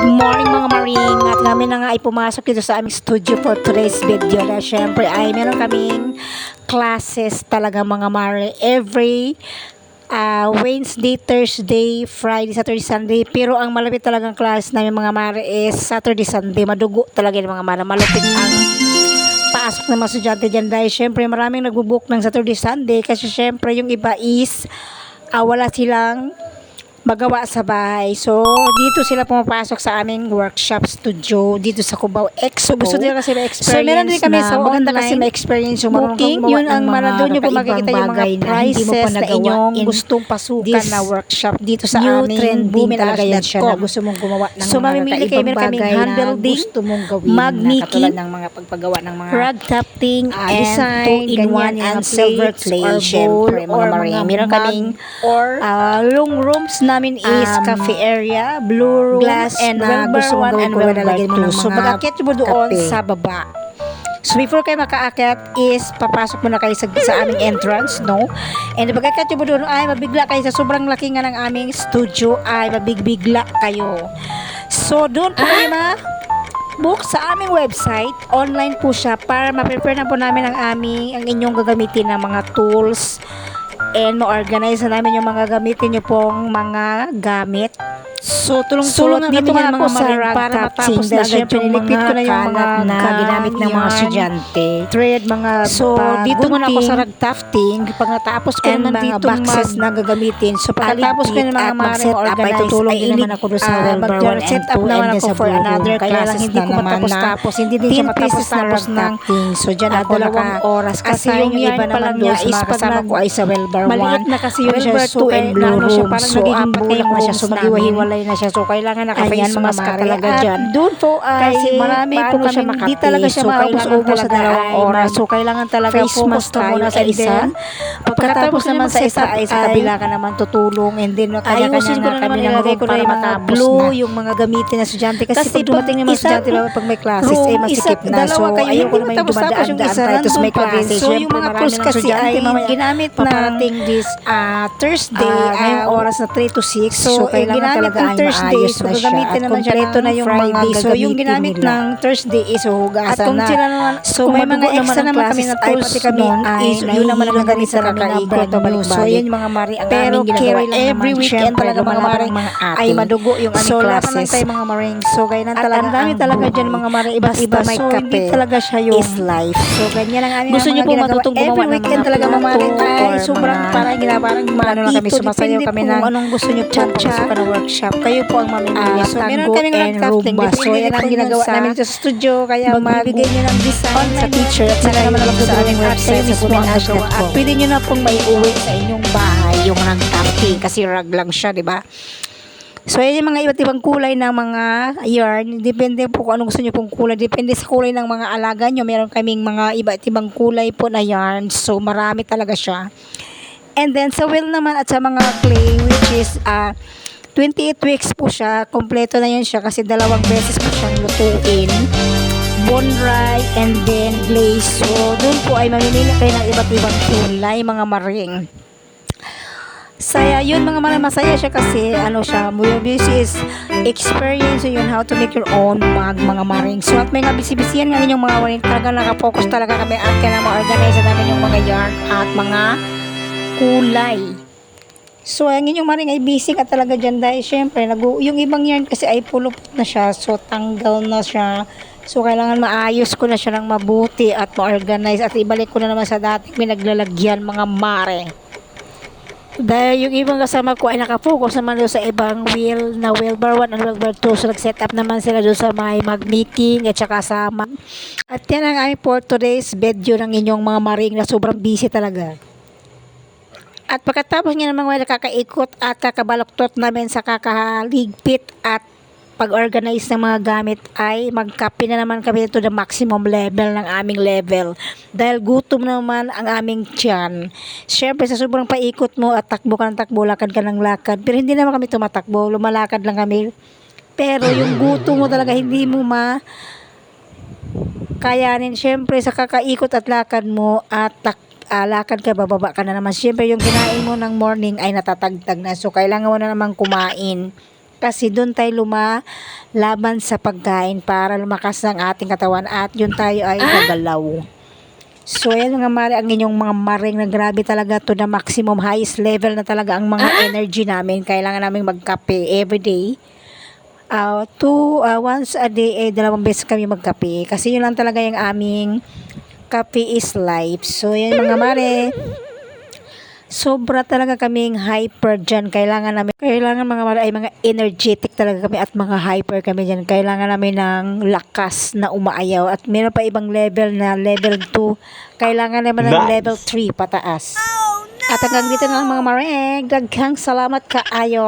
Morning mga maring, at namin na nga ay pumasok dito sa aming studio for today's video na syempre ay meron kaming classes talaga mga mare every Wednesday, Thursday, Friday, Saturday, Sunday, pero ang malapit talagang class namin mga mare is Saturday, Sunday. Madugo talaga yung mga mare, malupit ang pasok ng mga estudyante dyan dahil syempre maraming nagbubook ng Saturday, Sunday kasi syempre yung iba is wala silang magawa sa bahay. So, dito sila pumapasok sa aming workshop studio dito sa Cubao Expo. So, gusto nila kasi ma-experience. So, meron din kami sa maganda kasi ma-experience yung booking. Yun ang doon nyo po makikita yung mga prices na inyong gustong pasukan na workshop dito sa aming booming talaga yan siya na gusto mong gumawa ng mga mamimili kayo. Meron kaming hand building, gusto mong gawin mag making, ng mga pagpagawa ng mga rug crafting, design, 2-in-1 and silver clay, syempre mga marine. Meron kaming long rooms namin is cafe area, blue room, glass, and gusto mong gawin ko lalagyan mo ng mga so pag-akyat mo doon sa baba. So before kayo makaakyat is papasok muna kayo sa aming entrance, no? And pag-akyat mo doon ay mabigla kayo sa sobrang laki nga ng aming studio ay mabigbigla kayo. So doon po kayo book sa aming website. Online po siya para ma-prepare na po namin ang inyong gagamitin ng mga tools and ma-organize na namin yung mga gamitin nyo pong mga gamit. So, tulong-tulong dito nga ako sa rug para matapos na agad yung nilipid ko na yung mga ginamit ng mga estudyante. Thread, mga so, dito muna ako sa rug tufting. Pag natapos ko naman dito boxes na gagamitin. So, pagkatapos ko naman mga maring organize, tutulong din naman ako sa Welber 1 and 2 set up naman ako for another classes hindi ko matapos-tapos. Hindi din siya matapos-tapos ng so, dyan ako 2 oras. Kasi yung iba naman doon is makasama ko ay sa Welber 1. Maliit na kasi yung Welber 2 and blue room. So, apat na yung siya. So, maghiwalay na siya. So, kailangan naka-face mask ka talaga dyan. Doon po kasi marami po kami, hindi talaga siya maubos-ubos sa 2 oras. So, kailangan talaga focus ka muna sa isa. Pagkatapos naman sa isa ay sa kabila ka naman tutulong and then kanya-kanya na kami ng room para matapos na. Yung mga gamitin na estudyante. Kasi pag dumating yung mga estudyante pag may classes ay masikip na. So, ayoko naman yung dumadaan-daan tayo tapos may classes. So, yung mga cruise kasi ay ginamit na parating this Thursday ay oras na 3 to 6. So, kailangan talaga ay Thursday, so gagamitin naman siya na yung Friday. So yung ginamit ng Thursday is hugasan na. So may mga extra naman kami na tools noon is yun naman ang gamit sa kakaikot. So yun mga mari ang aming ginagawa every weekend talaga mga mari ay madugo yung aming classes. So laban lang tayo mga maring. So ganyan talaga. Ang dami talaga dyan mga mari iba-iba. So hindi talaga siya yung is life. So ganyan ang aming gusto niyo po matutong gumawa every weekend talaga mga mari ay sobrang parang ginaparang maano lang kami sumasayaw kami ng anong gusto niyo cha-cha na workshop. Kayo po ang mamimili. So, meron kaming rug-crafting. So, yan ang ginagawa namin sa studio. Kaya magbigay nyo ng design sa teacher at saka naman lang sa aming website sa Puno.com. At pwede nyo na pong maiuwi sa inyong bahay yung rug-crafting kasi rug lang siya, di ba? So, yan yung mga iba't ibang kulay ng mga yarn. Depende po kung anong gusto nyo pong kulay. Depende sa kulay ng mga alaga nyo. Meron kaming mga iba't ibang kulay po na yarn. So, marami talaga siya. And then, sa wheel naman at sa mga clay, which is 28 weeks po siya. Kompleto na yun siya kasi 2 beses po siyang lutuin. Bone dry and then glaze. So, doon po ay mamimili kayo ng iba't ibang kulay, mga maring. Saya, yun mga maring, masaya siya kasi ano siya, this is experience yun how to make your own mug, mga maring. So, at may nga bisibisiyan nga ninyong mga maring, talaga nakafocus talaga kami at kaya ma-organize namin yung mga yarn at mga kulay. So, ang inyong maring ay busy ka talaga dyan dahil syempre, yung ibang yarn kasi ay pulupot na siya. So, tanggal na siya. So, kailangan maayos ko na siya ng mabuti at ma-organize at ibalik ko na naman sa dating pinaglalagyan mga mare. Dahil yung ibang kasama ko ay nakafocus naman doon sa ibang wheel na Welber 1 and Welber 2. So, nag-set up naman sila doon sa may mag-making at saka sa At yan ang aming for today's video ng inyong mga maring na sobrang busy talaga. At pagkatapos nga naman nakakaikot at kakabaloktot namin sa kakaligpit at pag-organize ng mga gamit ay magkape na naman kami to the maximum level ng aming level. Dahil gutom naman ang aming tiyan. Siyempre sa sobrang paikot mo at takbo ka ng takbo, lakad ka ng lakad. Pero hindi naman kami tumatakbo, lumalakad lang kami. Pero yung gutom mo talaga hindi mo kayanin. Siyempre sa kakaikot at lakad mo at lakad ka, bababa ka na naman. Siyempre, yung kinain mo ng morning ay natatagtag na. So, kailangan mo na naman kumain. Kasi doon tayo lumalaban sa pagkain para lumakas ang ating katawan at yun tayo ay gagalaw. So ayan mga mare, ang inyong mga maring na grabe talaga to the maximum highest level na talaga ang mga energy namin. Kailangan namin magkape everyday. Once a day, 2 beses kami magkape. Kasi yun lang talaga yung aming kape is life. So yan mga mare, sobra talaga kaming hyper dyan. Kailangan mga mare ay mga energetic talaga kami at mga hyper kami dyan. Kailangan namin ng lakas na umaayaw. At meron pa ibang level na level 2. Kailangan naman ng level 3 pataas. At hanggang dito na lang mga mare. Daghang salamat kaayo.